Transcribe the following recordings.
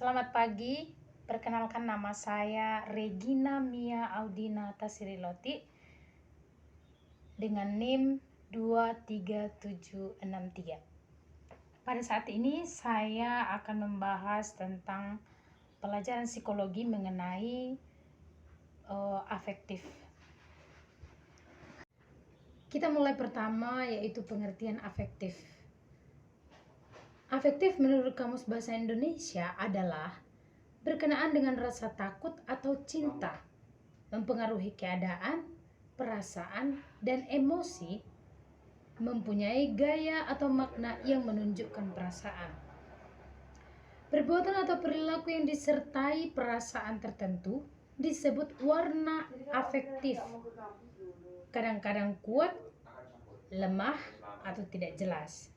Selamat pagi, perkenalkan nama saya Regina Mia Audina Tasiriloti dengan NIM 23763. Pada saat ini saya akan membahas tentang pelajaran psikologi mengenai afektif. Kita mulai pertama yaitu pengertian afektif. Afektif menurut Kamus Bahasa Indonesia adalah berkenaan dengan rasa takut atau cinta, mempengaruhi keadaan, perasaan, dan emosi, mempunyai gaya atau makna yang menunjukkan perasaan. Perbuatan atau perilaku yang disertai perasaan tertentu disebut warna afektif. Kadang-kadang kuat, lemah, atau tidak jelas.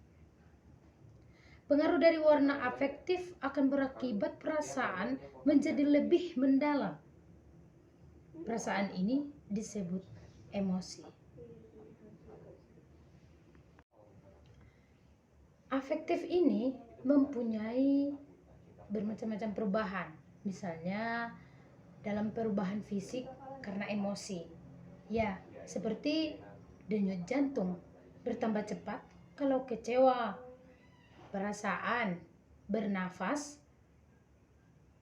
Pengaruh dari warna afektif akan berakibat perasaan menjadi lebih mendalam. Perasaan ini disebut emosi. Afektif ini mempunyai bermacam-macam perubahan. Misalnya dalam perubahan fisik karena emosi. Ya, seperti denyut jantung bertambah cepat kalau kecewa. Perasaan bernafas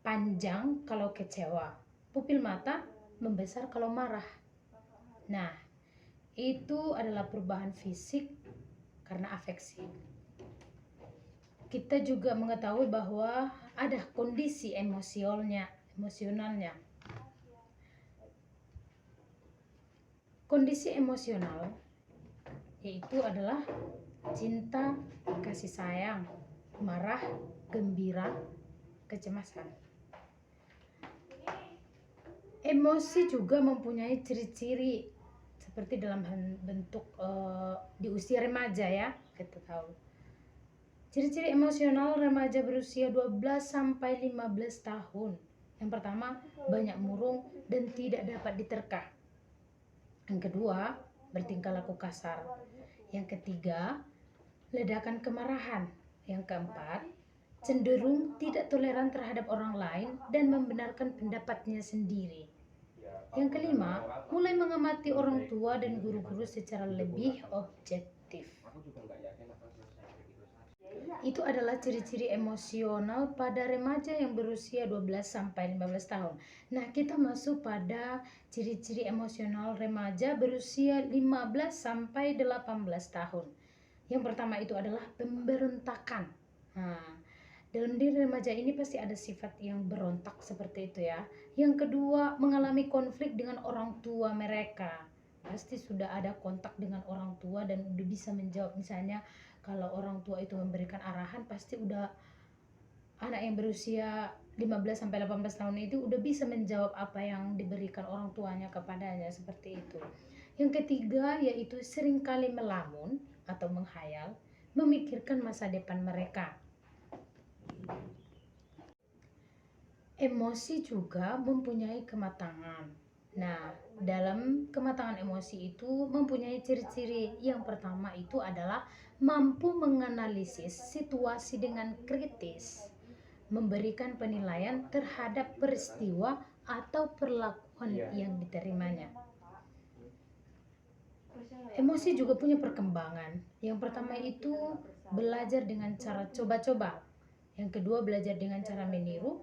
panjang kalau kecewa. Pupil mata membesar kalau marah. Nah, itu adalah perubahan fisik karena afeksi. Kita juga mengetahui bahwa ada kondisi emosionalnya. Kondisi emosional yaitu adalah cinta, kasih sayang, marah, gembira, kecemasan. Emosi juga mempunyai ciri-ciri seperti dalam bentuk di usia remaja ya, kita tahu. Ciri-ciri emosional remaja berusia 12 sampai 15 tahun. Yang pertama, banyak murung dan tidak dapat diterka. Yang kedua, bertingkah laku kasar. Yang ketiga, ledakan kemarahan. Yang keempat, cenderung tidak toleran terhadap orang lain dan membenarkan pendapatnya sendiri. Yang kelima, mulai mengamati orang tua dan guru-guru secara lebih objektif. Itu adalah ciri-ciri emosional pada remaja yang berusia 12 sampai 15 tahun. Nah, kita masuk pada ciri-ciri emosional remaja berusia 15 sampai 18 tahun. Yang pertama itu adalah pemberontakan. Nah, dalam diri remaja ini pasti ada sifat yang berontak seperti itu ya. Yang kedua, mengalami konflik dengan orang tua mereka. Pasti sudah ada kontak dengan orang tua dan udah bisa menjawab. Misalnya kalau orang tua itu memberikan arahan, pasti udah anak yang berusia 15 sampai 18 tahun itu udah bisa menjawab apa yang diberikan orang tuanya kepadanya, seperti itu. Yang ketiga yaitu seringkali melamun atau menghayal, memikirkan masa depan mereka. Emosi juga mempunyai kematangan. Nah, dalam kematangan emosi itu mempunyai ciri-ciri. Yang pertama itu adalah mampu menganalisis situasi dengan kritis, memberikan penilaian terhadap peristiwa atau perlakuan yang diterimanya. Emosi juga punya perkembangan. Yang pertama itu belajar dengan cara coba-coba. Yang kedua belajar dengan cara meniru.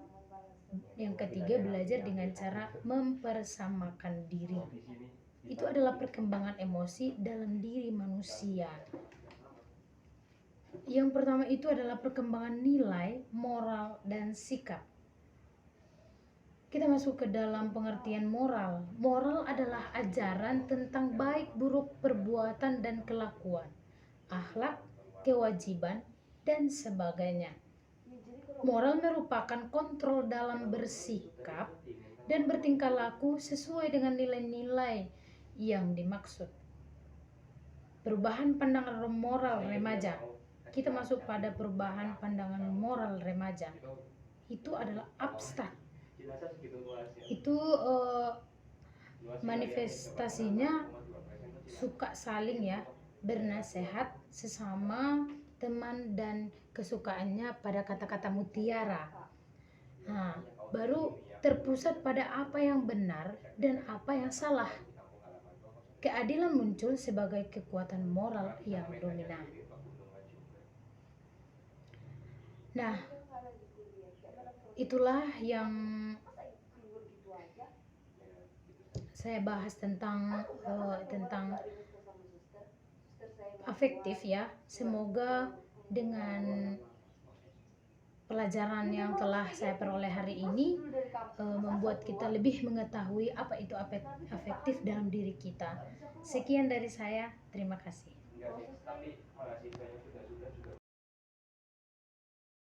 Yang ketiga belajar dengan cara mempersamakan diri. Itu adalah perkembangan emosi dalam diri manusia. Yang pertama itu adalah perkembangan nilai, moral, dan sikap. Kita masuk ke dalam pengertian moral. Moral adalah ajaran tentang baik buruk perbuatan dan kelakuan, akhlak, kewajiban, dan sebagainya. Moral merupakan kontrol dalam bersikap dan bertingkah laku sesuai dengan nilai-nilai yang dimaksud. Perubahan pandangan moral remaja. Kita masuk pada perubahan pandangan moral remaja. Itu adalah abstrak. Itu manifestasinya suka saling ya, bernasehat sesama teman dan kesukaannya pada kata-kata mutiara. Nah, baru terpusat pada apa yang benar dan apa yang salah. Keadilan muncul sebagai kekuatan moral yang dominan. Nah, itulah yang saya bahas tentang afektif ya. Semoga dengan pelajaran yang telah saya peroleh hari ini membuat kita lebih mengetahui apa itu afektif dalam diri kita. Sekian dari saya, terima kasih.